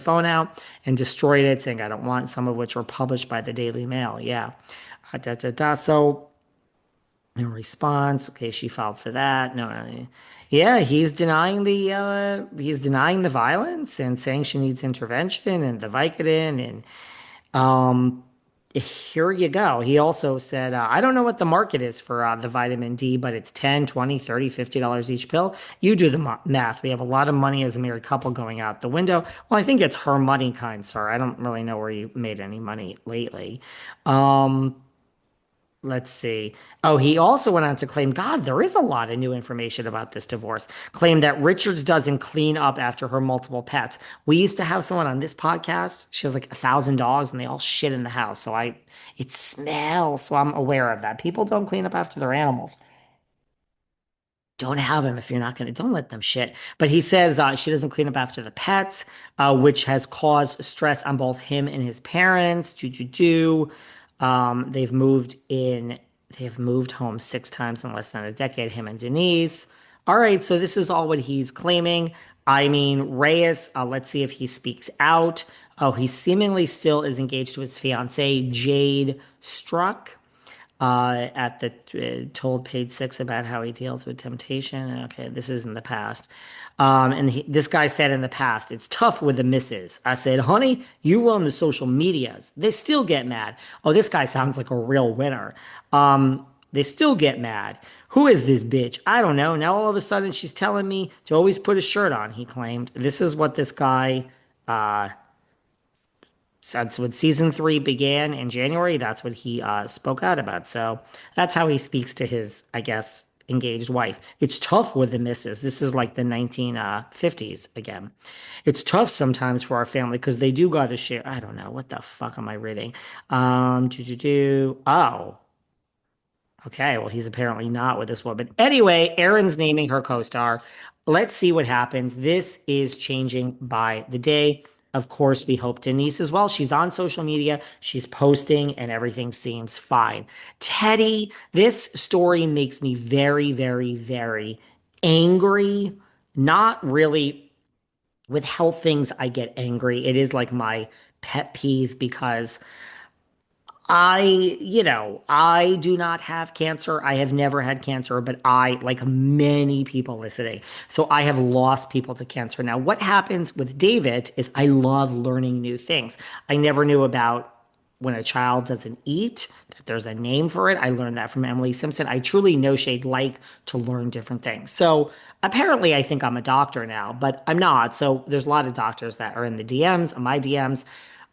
phone out and destroyed it, saying, I don't want, some of which were published by the Daily Mail. Yeah. So in response, okay, she filed for that. No, yeah, he's denying the violence and saying she needs intervention and the Vicodin and um here you go. He also said, I don't know what the market is for the vitamin D, but it's 10, 20, 30, $50 each pill. You do the math. We have a lot of money as a married couple going out the window. Well, I think it's her money, kind sir. I don't really know where you made any money lately. Um, Let's see. Oh, he also went on to claim, God, there is a lot of new information about this divorce. Claimed that Richards doesn't clean up after her multiple pets. We used to have someone on this podcast. She has like 1,000 dogs and they all shit in the house. It smells. So I'm aware of that. People don't clean up after their animals. Don't have them if you're not going to, don't let them shit. But he says she doesn't clean up after the pets, which has caused stress on both him and his parents. They've moved in, they have moved home 6 times in less than a decade, him and Denise. All right, so this is all what he's claiming. I mean, Reyes, let's see if he speaks out. Oh, he seemingly still is engaged to his fiancee, Jade Struck at the told page 6 about how he deals with temptation. Okay, this is in the past. This guy said in the past, it's tough with the misses. I said, honey, you run the social medias. They still get mad. Oh, this guy sounds like a real winner. They still get mad. Who is this bitch? I don't know. Now all of a sudden she's telling me to always put a shirt on, he claimed. This is what this guy since when season 3 began in January, that's what he spoke out about. So that's how he speaks to his, I guess, engaged wife. It's tough with the misses. This is like the 1950s again. It's tough sometimes for our family because they do got to share. I don't know. What the fuck am I reading? Oh, okay. Well, he's apparently not with this woman. Anyway, Erin's naming her co-star. Let's see what happens. This is changing by the day. Of course, we hope Denise as well. She's on social media, she's posting, and everything seems fine. Teddi, this story makes me very, very, very angry. Not really with health things, I get angry. It is like my pet peeve because I do not have cancer. I have never had cancer, but I, like many people listening, so I have lost people to cancer. Now, what happens with David is I love learning new things. I never knew about when a child doesn't eat, that there's a name for it. I learned that from Emily Simpson. I truly know she'd like to learn different things. So apparently, I think I'm a doctor now, but I'm not. So there's a lot of doctors that are in the DMs, on my DMs.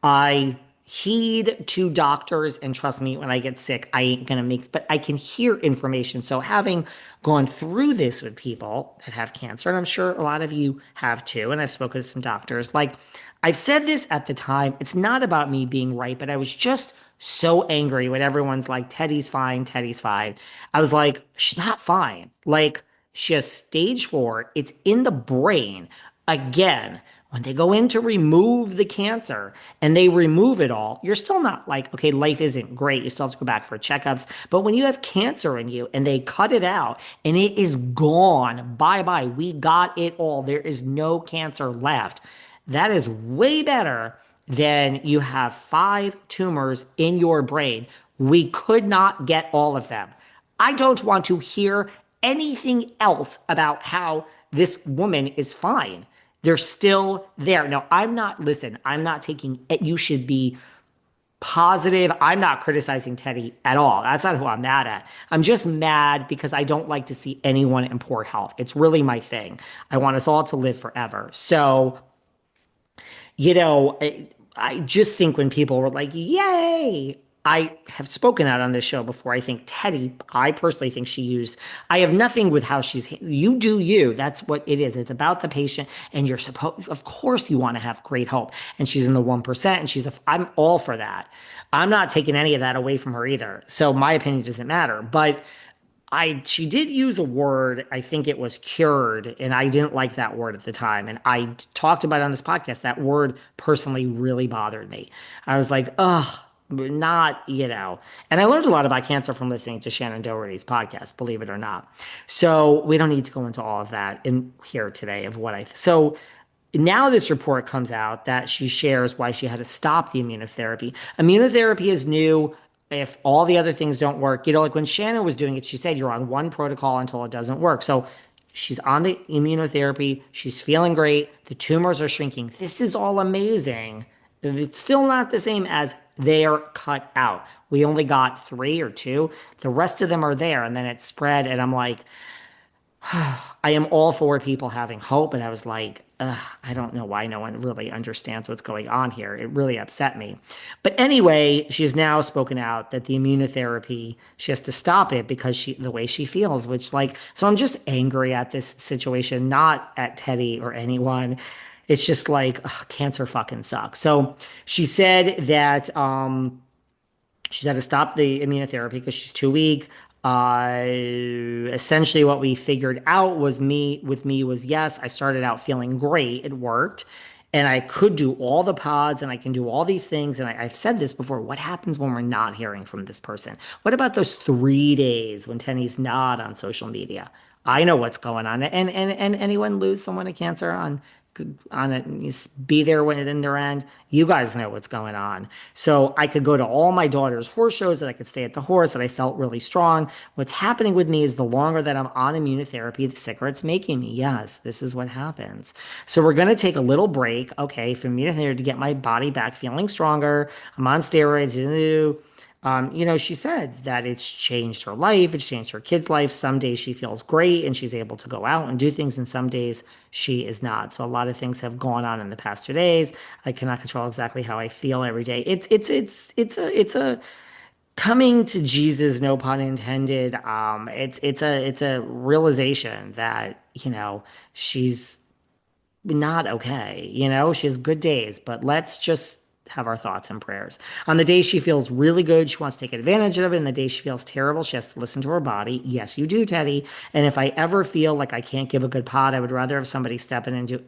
I heed to doctors, and trust me, when I get sick, I ain't gonna make, but I can hear information. So having gone through this with people that have cancer, and I'm sure a lot of you have too, and I've spoken to some doctors, like I've said this at the time, it's not about me being right, but I was just so angry when everyone's like, Teddy's fine, Teddy's fine. I was like, she's not fine. Like, she has stage 4, it's in the brain. Again, when they go in to remove the cancer and they remove it all, you're still not like, okay, life isn't great. You still have to go back for checkups. But when you have cancer in you and they cut it out and it is gone, bye bye, we got it all. There is no cancer left. That is way better than you have 5 tumors in your brain. We could not get all of them. I don't want to hear anything else about how this woman is fine. They're still there. Now, I'm not taking it. You should be positive. I'm not criticizing Teddi at all. That's not who I'm mad at. I'm just mad because I don't like to see anyone in poor health. It's really my thing. I want us all to live forever. So, I just think when people were like, yay, I have spoken out on this show before. I think Teddi, I personally think she used, I have nothing with how you do you. That's what it is. It's about the patient, and you're supposed, of course, you want to have great hope. And she's in the 1%, and I'm all for that. I'm not taking any of that away from her either. So my opinion doesn't matter. But she did use a word, I think it was cured, and I didn't like that word at the time. And I talked about it on this podcast. That word personally really bothered me. I was like, oh, not. And I learned a lot about cancer from listening to Shannon Doherty's podcast, believe it or not. So we don't need to go into all of that in here today of what so Now this report comes out that she shares why she had to stop the immunotherapy. Immunotherapy is new. If all the other things don't work, like when Shannon was doing it, she said you're on one protocol until it doesn't work. So she's on the immunotherapy. She's feeling great. The tumors are shrinking. This is all amazing. It's still not the same as they're cut out. We only got three or two. The rest of them are there, and then it spread. And I'm like, I am all for people having hope, and I was like, ugh, I don't know why no one really understands what's going on here. It really upset me. But anyway, she's now spoken out that the immunotherapy, she has to stop it because the way she feels, which like, so I'm just angry at this situation, not at Teddi or anyone. It's just like, ugh, cancer fucking sucks. So she said that, she's had to stop the immunotherapy because she's too weak. Essentially, what we figured out was me was yes, I started out feeling great. It worked. And I could do all the pods and I can do all these things. And I've said this before. What happens when we're not hearing from this person? What about those 3 days when Tenny's not on social media? I know what's going on. And anyone lose someone to cancer on it, be there when it in their end. You guys know what's going on. So I could go to all my daughter's horse shows and I could stay at the horse and I felt really strong. What's happening with me is the longer that I'm on immunotherapy, the sicker it's making me. Yes, this is what happens. So we're going to take a little break, okay, from immunotherapy to get my body back feeling stronger. I'm on steroids. She said that it's changed her life, it's changed her kid's life. Some days she feels great and she's able to go out and do things, and some days she is not. So a lot of things have gone on in the past 2 days. I cannot control exactly how I feel every day. It's a coming to Jesus, no pun intended. It's a realization that she's not okay. She has good days, but let's just have our thoughts and prayers. On the day she feels really good, she wants to take advantage of it. And the day she feels terrible, she has to listen to her body. Yes, you do, Teddy. And if I ever feel like I can't give a good pod, I would rather have somebody step in and do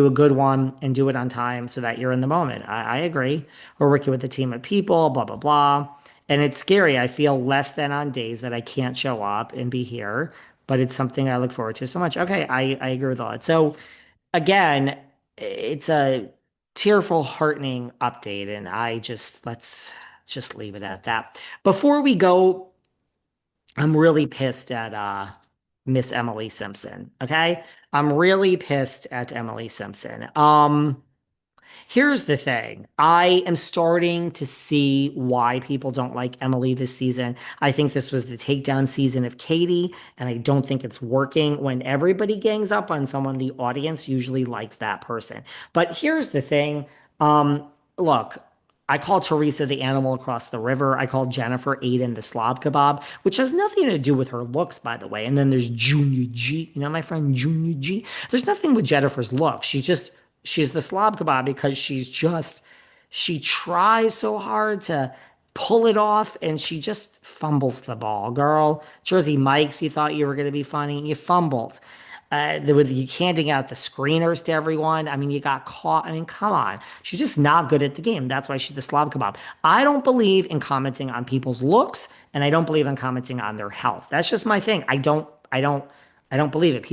a good one and do it on time so that you're in the moment. I agree. We're working with a team of people, blah, blah, blah. And it's scary. I feel less than on days that I can't show up and be here, but it's something I look forward to so much. Okay, I agree with all that. So again, it's a tearful, heartening update, and let's just leave it at that. Before we go, I'm really pissed at Miss Emily Simpson. Okay, I'm really pissed at Emily Simpson. Here's the thing. I am starting to see why people don't like Emily this season. I think this was the takedown season of Katie, and I don't think it's working. When everybody gangs up on someone, the audience usually likes that person. But here's the thing. Look, I call Teresa the animal across the river. I call Jennifer Aiden the slob kebab, which has nothing to do with her looks, by the way. And then there's Junior G, my friend Junior G. There's nothing with Jennifer's look. She's the slob kebab because she tries so hard to pull it off and she just fumbles the ball, girl. Jersey Mike's, you thought you were going to be funny. You fumbled. With you handing out the screeners to everyone. I mean, you got caught. I mean, come on. She's just not good at the game. That's why she's the slob kebab. I don't believe in commenting on people's looks, and I don't believe in commenting on their health. That's just my thing. I don't believe it.